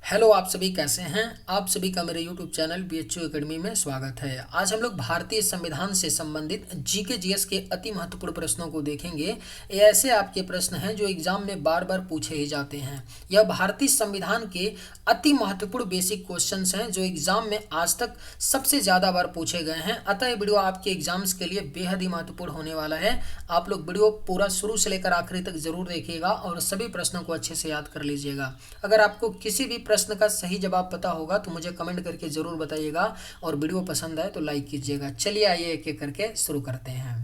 Hello, आप सभी कैसे हैं। आप सभी का मेरे YouTube चैनल BHU एकेडमी में स्वागत है। आज हम लोग भारतीय संविधान से संबंधित जीके जीएस के अति महत्वपूर्ण प्रश्नों को देखेंगे। ये ऐसे आपके प्रश्न हैं जो एग्जाम में बार बार पूछे ही जाते हैं। यह भारतीय संविधान के अति महत्वपूर्ण बेसिक क्वेश्चंस हैं जो एग्जाम में आज तक सबसे ज़्यादा बार पूछे गए हैं। अतः ये वीडियो आपके एग्जाम्स के लिए बेहद ही महत्वपूर्ण होने वाला है। आप लोग वीडियो पूरा शुरू से लेकर आखिरी तक जरूर देखिएगा और सभी प्रश्नों को अच्छे से याद कर लीजिएगा। अगर आपको किसी भी प्रश्न का सही जवाब पता होगा तो मुझे कमेंट करके जरूर बताइएगा और वीडियो पसंद आए तो लाइक कीजिएगा। चलिए आइए एक एक करके शुरू करते हैं।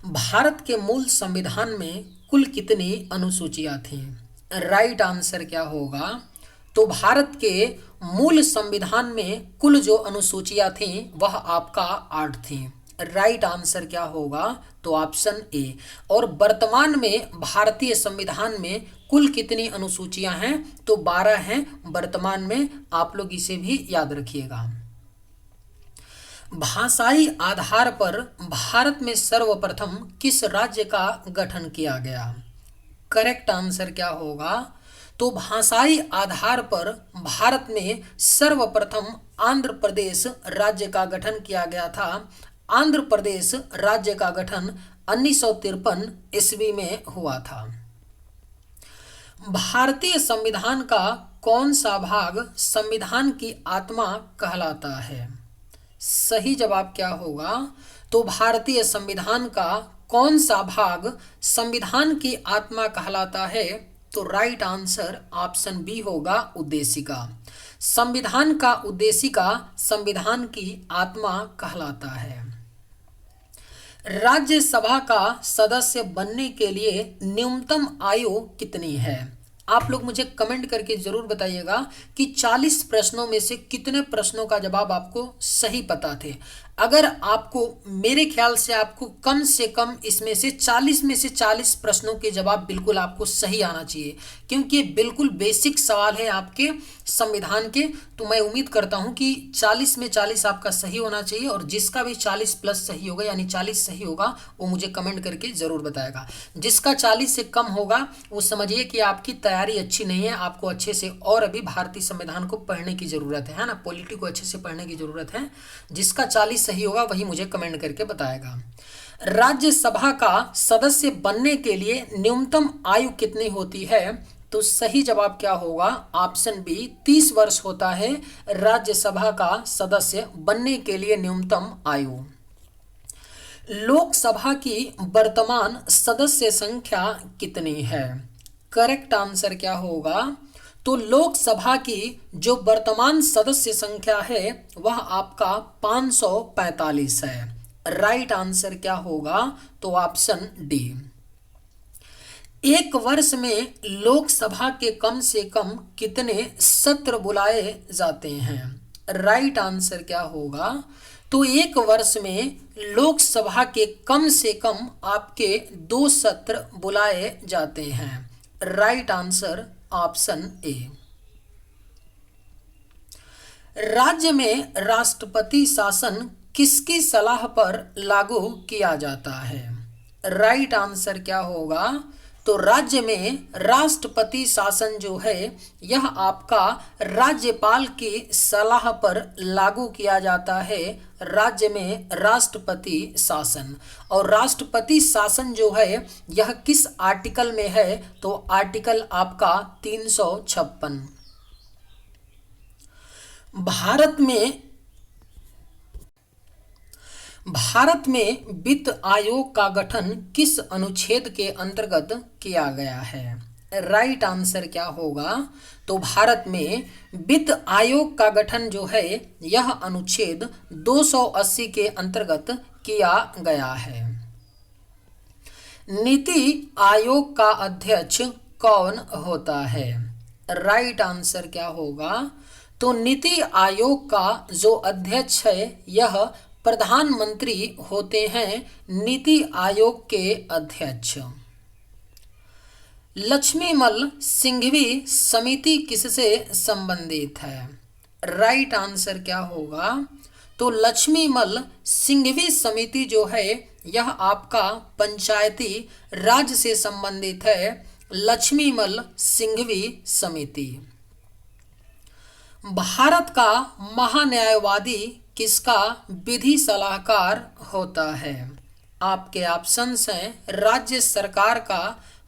भारत के मूल संविधान में कुल कितनी अनुसूचियां थीं? राइट आंसर क्या होगा? तो भारत के मूल संविधान में कुल जो अनुसूचियां थीं वह आपका 8 थीं। राइट आंसर क्या होगा? तो ऑप्शन ए। और वर्तमान में भारतीय संविधान में कुल कितनी अनुसूचियां हैं? तो 12 हैं वर्तमान में। आप लोग इसे भी याद रखिएगा। भाषाई आधार पर भारत में सर्वप्रथम किस राज्य का गठन किया गया? करेक्ट आंसर क्या होगा? तो भाषाई आधार पर भारत में सर्वप्रथम आंध्र प्रदेश राज्य का गठन किया गया था। आंध्र प्रदेश राज्य का गठन 1953 ईस्वी में हुआ था। भारतीय संविधान का कौन सा भाग संविधान की आत्मा कहलाता है? सही जवाब क्या होगा? तो भारतीय संविधान का कौन सा भाग संविधान की आत्मा कहलाता है? तो राइट आंसर ऑप्शन बी होगा, उद्देशिका। संविधान का उद्देशिका संविधान की आत्मा कहलाता है। राज्यसभा का सदस्य बनने के लिए न्यूनतम आयु कितनी है? आप लोग मुझे कमेंट करके जरूर बताइएगा कि 40 प्रश्नों में से कितने प्रश्नों का जवाब आपको सही पता थे। अगर आपको, मेरे ख्याल से कम इसमें से 40 में से 40 प्रश्नों के जवाब बिल्कुल आपको सही आना चाहिए, क्योंकि ये बिल्कुल बेसिक सवाल है आपके संविधान के। तो मैं उम्मीद करता हूं कि 40 में 40 आपका सही होना चाहिए और जिसका भी 40 प्लस सही होगा यानी 40 सही होगा वो मुझे कमेंट करके जरूर बताएगा। जिसका 40 से कम होगा वो समझिए कि आपकी तैयारी अच्छी नहीं है। आपको अच्छे से और अभी भारतीय संविधान को पढ़ने की जरूरत है ना, पॉलिटी को अच्छे से पढ़ने की जरूरत है। जिसका 40 सही होगा वही मुझे कमेंट करके बताएगा। राज्यसभा का सदस्य बनने के लिए न्यूनतम आयु कितनी होती है? तो सही जवाब क्या होगा? ऑप्शन बी, 30 वर्ष होता है राज्यसभा का सदस्य बनने के लिए न्यूनतम आयु। लोकसभा की वर्तमान सदस्य संख्या कितनी है? करेक्ट आंसर क्या होगा? तो लोकसभा की जो वर्तमान सदस्य संख्या है वह आपका 545 है। राइट आंसर क्या होगा? तो ऑप्शन डी। एक वर्ष में लोकसभा के कम से कम कितने सत्र बुलाए जाते हैं? राइट आंसर क्या होगा? तो एक वर्ष में लोकसभा के कम से कम आपके 2 सत्र बुलाए जाते हैं। Right answer option A. राज्य में राष्ट्रपति शासन किसकी सलाह पर लागू किया जाता है? राइट आंसर क्या होगा? तो राज्य में राष्ट्रपति शासन जो है यह आपका राज्यपाल की सलाह पर लागू किया जाता है। राज्य में राष्ट्रपति शासन, और राष्ट्रपति शासन जो है यह किस आर्टिकल में है? तो आर्टिकल आपका 356। भारत में वित्त आयोग का गठन किस अनुच्छेद के अंतर्गत किया गया है? राइट आंसर क्या होगा? तो भारत में वित्त आयोग का गठन जो है यह अनुच्छेद 280 के अंतर्गत किया गया है। नीति आयोग का अध्यक्ष कौन होता है? राइट आंसर क्या होगा? तो नीति आयोग का जो अध्यक्ष है यह प्रधानमंत्री होते हैं, नीति आयोग के अध्यक्ष। लक्ष्मीमल सिंघवी समिति किससे संबंधित है? राइट आंसर क्या होगा? तो लक्ष्मीमल सिंघवी समिति जो है यह आपका पंचायती राज से संबंधित है। लक्ष्मीमल सिंघवी समिति। भारत का महान्यायवादी किसका विधि सलाहकार होता है? आपके ऑप्शंस हैं राज्य सरकार का,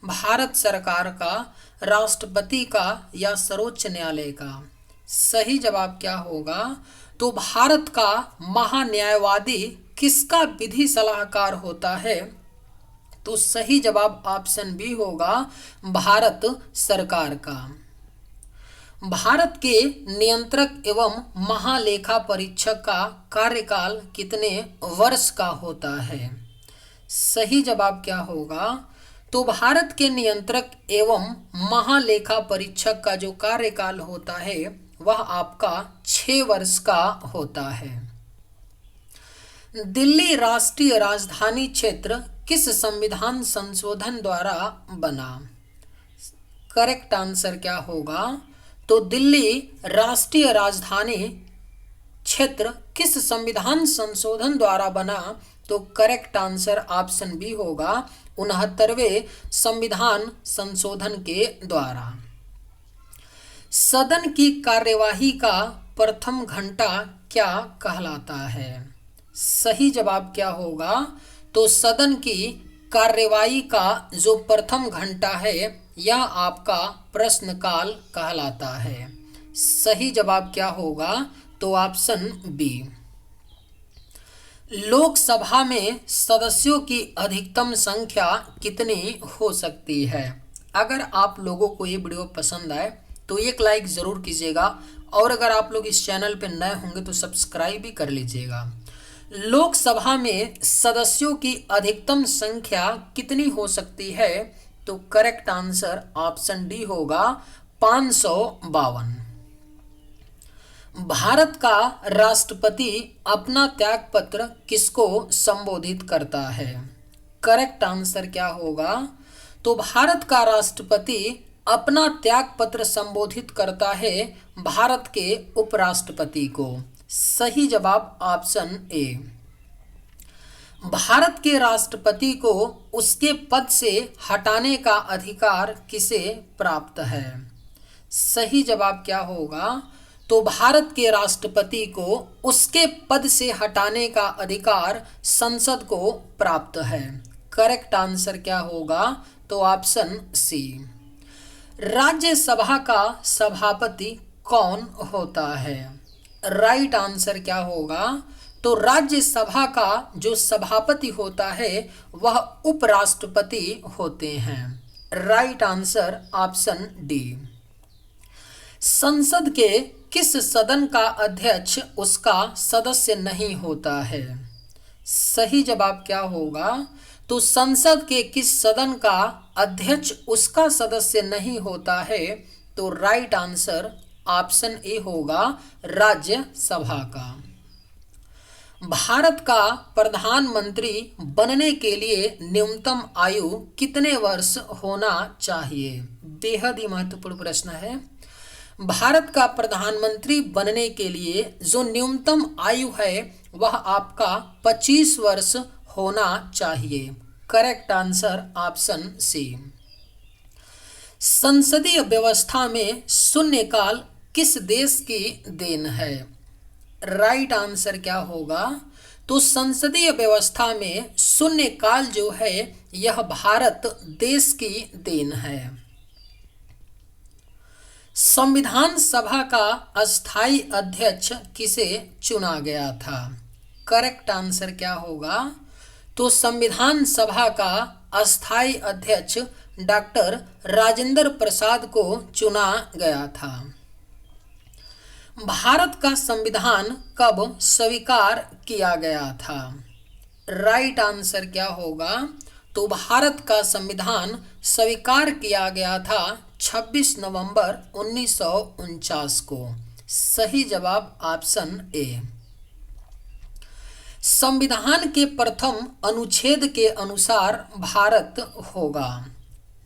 भारत सरकार का, राष्ट्रपति का या सर्वोच्च न्यायालय का। सही जवाब क्या होगा? तो भारत का महान्यायवादी किसका विधि सलाहकार होता है? तो सही जवाब ऑप्शन बी होगा, भारत सरकार का। भारत के नियंत्रक एवं महालेखा परीक्षक का कार्यकाल कितने वर्ष का होता है? सही जवाब क्या होगा? तो भारत के नियंत्रक एवं महालेखा परीक्षक का जो कार्यकाल होता है वह आपका 6 वर्ष का होता है। दिल्ली राष्ट्रीय राजधानी क्षेत्र किस संविधान संशोधन द्वारा बना? करेक्ट आंसर क्या होगा? तो दिल्ली राष्ट्रीय राजधानी क्षेत्र किस संविधान संशोधन द्वारा बना? तो करेक्ट आंसर ऑप्शन बी होगा, 69वें संविधान संशोधन के द्वारा। सदन की कार्यवाही का प्रथम घंटा क्या कहलाता है? सही जवाब क्या होगा? तो सदन की कार्यवाही का जो प्रथम घंटा है यह आपका प्रश्नकाल कहलाता है। सही जवाब क्या होगा? तो ऑप्शन बी। लोकसभा में सदस्यों की अधिकतम संख्या कितनी हो सकती है? अगर आप लोगों को ये वीडियो पसंद आए तो एक लाइक ज़रूर कीजिएगा और अगर आप लोग इस चैनल पर नए होंगे तो सब्सक्राइब भी कर लीजिएगा। लोकसभा में सदस्यों की अधिकतम संख्या कितनी हो सकती है? तो करेक्ट आंसर ऑप्शन डी होगा, 552। भारत का राष्ट्रपति अपना त्यागपत्र किसको संबोधित करता है? करेक्ट आंसर क्या होगा? तो भारत का राष्ट्रपति अपना त्यागपत्र संबोधित करता है भारत के उपराष्ट्रपति को। सही जवाब ऑप्शन ए। भारत के राष्ट्रपति को उसके पद से हटाने का अधिकार किसे प्राप्त है? सही जवाब क्या होगा? तो भारत के राष्ट्रपति को उसके पद से हटाने का अधिकार संसद को प्राप्त है। करेक्ट आंसर क्या होगा? तो ऑप्शन सी। राज्यसभा का सभापति कौन होता है? राइट आंसर क्या होगा? तो राज्यसभा का जो सभापति होता है वह उपराष्ट्रपति होते हैं। Right answer option D. संसद के किस सदन का अध्यक्ष उसका सदस्य नहीं होता है? सही जवाब क्या होगा? तो संसद के किस सदन का अध्यक्ष उसका सदस्य नहीं होता है? तो राइट आंसर ऑप्शन ए होगा, राज्यसभा का। भारत का प्रधानमंत्री बनने के लिए न्यूनतम आयु कितने वर्ष होना चाहिए? बेहद ही महत्वपूर्ण प्रश्न है। भारत का प्रधानमंत्री बनने के लिए जो न्यूनतम आयु है वह आपका 25 वर्ष होना चाहिए। Correct answer option C. संसदीय व्यवस्था में शून्यकाल किस देश की देन है? राइट आंसर क्या होगा? तो संसदीय व्यवस्था में शून्यकाल जो है यह भारत देश की देन है। संविधान सभा का अस्थायी अध्यक्ष किसे चुना गया था? करेक्ट आंसर क्या होगा? तो संविधान सभा का अस्थायी अध्यक्ष डॉक्टर राजेंद्र प्रसाद को चुना गया था। भारत का संविधान कब स्वीकार किया गया था? राइट आंसर क्या होगा? तो भारत का संविधान स्वीकार किया गया था 26 नवंबर 1949 को। सही जवाब ऑप्शन ए। संविधान के प्रथम अनुच्छेद के अनुसार भारत होगा।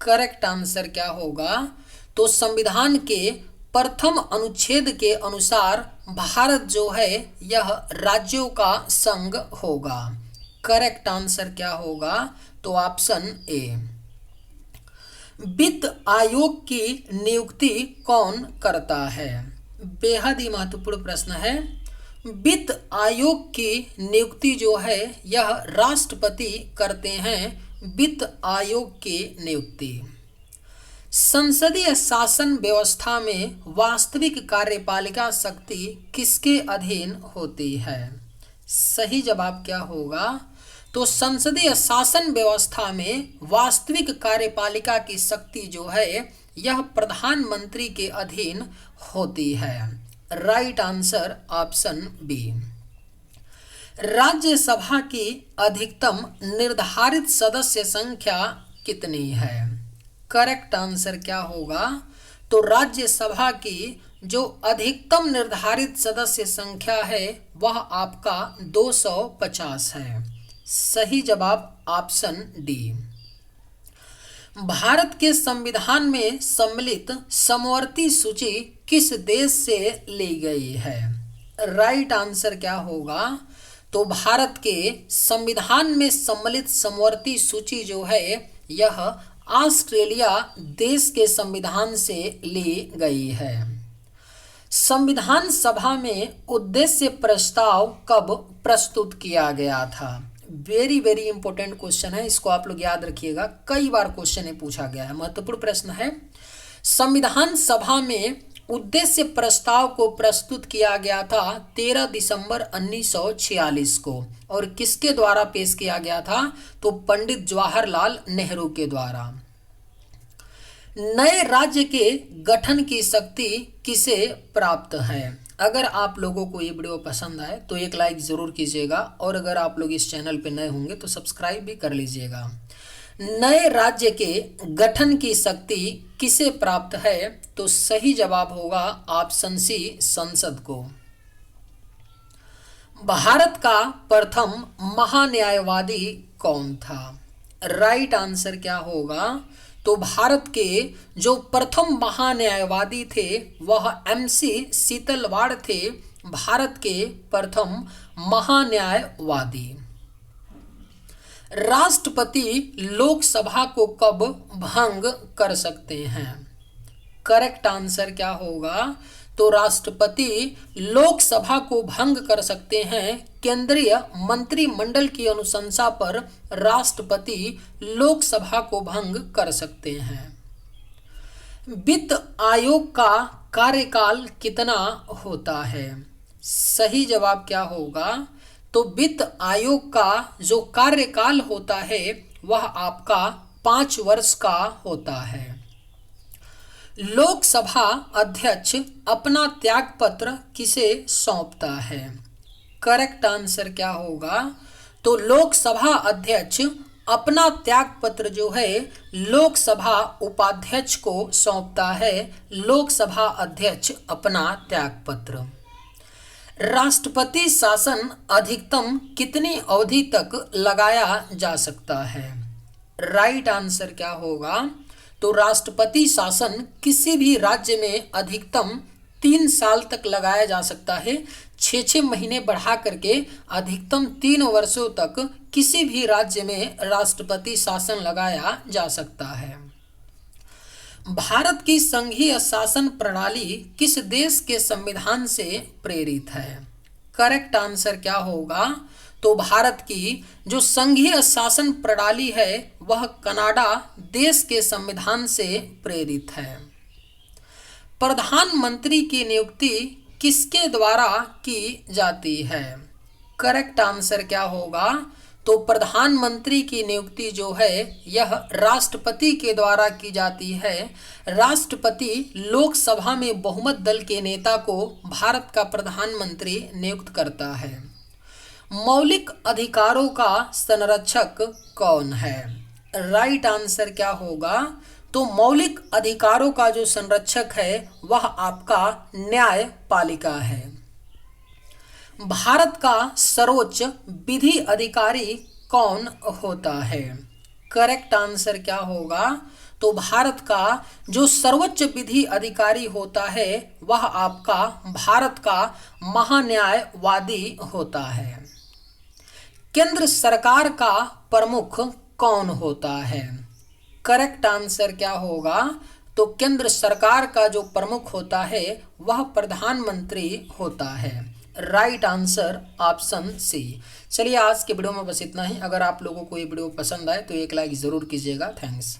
करेक्ट आंसर क्या होगा? तो संविधान के प्रथम अनुच्छेद के अनुसार भारत जो है यह राज्यों का संघ होगा। करेक्ट आंसर क्या होगा? तो ऑप्शन ए। वित्त आयोग की नियुक्ति कौन करता है? बेहद ही महत्वपूर्ण प्रश्न है। वित्त आयोग की नियुक्ति जो है यह राष्ट्रपति करते हैं। वित्त आयोग की नियुक्ति। संसदीय शासन व्यवस्था में वास्तविक कार्यपालिका शक्ति किसके अधीन होती है? सही जवाब क्या होगा? तो संसदीय शासन व्यवस्था में वास्तविक कार्यपालिका की शक्ति जो है यह प्रधानमंत्री के अधीन होती है। Right answer option B. Rajya Sabha की अधिकतम निर्धारित सदस्य संख्या कितनी है? करेक्ट आंसर क्या होगा? तो राज्यसभा की जो अधिकतम निर्धारित सदस्य संख्या है वह आपका 250 है। सही जवाब ऑप्शन डी। भारत के संविधान में सम्मिलित समवर्ती सूची किस देश से ली गई है? राइट आंसर क्या होगा? तो भारत के संविधान में सम्मिलित समवर्ती सूची जो है यह ऑस्ट्रेलिया देश के संविधान से ली गई है। संविधान सभा में उद्देश्य प्रस्ताव कब प्रस्तुत किया गया था? वेरी वेरी इंपॉर्टेंट क्वेश्चन है, इसको आप लोग याद रखिएगा, कई बार क्वेश्चन है पूछा गया है, महत्वपूर्ण प्रश्न है। संविधान सभा में उद्देश्य प्रस्ताव को प्रस्तुत किया गया था 13 दिसंबर 1946 को, और किसके द्वारा पेश किया गया था? तो पंडित जवाहरलाल नेहरू के द्वारा। नए राज्य के गठन की शक्ति किसे प्राप्त है? अगर आप लोगों को ये वीडियो पसंद आए तो एक लाइक ज़रूर कीजिएगा, और अगर आप लोग इस चैनल पे नए होंगे तो सब्सक्राइब भी कर लीजिएगा। नए राज्य के गठन की शक्ति किसे प्राप्त है? तो सही जवाब होगा ऑप्शन सी, संसद को। भारत का प्रथम महान्यायवादी कौन था? राइट आंसर क्या होगा? तो भारत के जो प्रथम महान्यायवादी थे वह MC शीतलवाड़ थे, भारत के प्रथम महान्यायवादी। राष्ट्रपति लोकसभा को कब भंग कर सकते हैं? करेक्ट आंसर क्या होगा? तो राष्ट्रपति लोकसभा को भंग कर सकते हैं। केंद्रीय मंत्रिमंडल की अनुशंसा पर राष्ट्रपति लोकसभा को भंग कर सकते हैं। वित्त आयोग का कार्यकाल कितना होता है? सही जवाब क्या होगा? तो वित्त आयोग का जो कार्यकाल होता है वह आपका 5 वर्ष का होता है। लोकसभा अध्यक्ष अपना त्यागपत्र किसे सौंपता है? करेक्ट आंसर क्या होगा? तो लोकसभा अध्यक्ष अपना त्यागपत्र जो है लोकसभा उपाध्यक्ष को सौंपता है। लोकसभा अध्यक्ष अपना त्यागपत्र। राष्ट्रपति शासन अधिकतम कितनी अवधि तक लगाया जा सकता है? राइट आंसर क्या होगा? तो राष्ट्रपति शासन किसी भी राज्य में अधिकतम 3 साल तक लगाया जा सकता है। 6 महीने बढ़ा करके अधिकतम 3 वर्षों तक किसी भी राज्य में राष्ट्रपति शासन लगाया जा सकता है। भारत की संघीय शासन प्रणाली किस देश के संविधान से प्रेरित है? करेक्ट आंसर क्या होगा? तो भारत की जो संघीय शासन प्रणाली है वह कनाडा देश के संविधान से प्रेरित है। प्रधानमंत्री की नियुक्ति किसके द्वारा की जाती है? करेक्ट आंसर क्या होगा? तो प्रधानमंत्री की नियुक्ति जो है यह राष्ट्रपति के द्वारा की जाती है। राष्ट्रपति लोकसभा में बहुमत दल के नेता को भारत का प्रधानमंत्री नियुक्त करता है। मौलिक अधिकारों का संरक्षक कौन है? राइट आंसर क्या होगा? तो मौलिक अधिकारों का जो संरक्षक है वह आपका न्यायपालिका है। भारत का सर्वोच्च विधि अधिकारी कौन होता है? करेक्ट आंसर क्या होगा? तो भारत का जो सर्वोच्च विधि अधिकारी होता है वह आपका भारत का महान्यायवादी होता है। केंद्र सरकार का प्रमुख कौन होता है? करेक्ट आंसर क्या होगा? तो केंद्र सरकार का जो प्रमुख होता है वह प्रधानमंत्री होता है। Right answer option C. चलिए आज के वीडियो में बस इतना ही। अगर आप लोगों को ये वीडियो पसंद आए तो एक लाइक ज़रूर कीजिएगा। थैंक्स।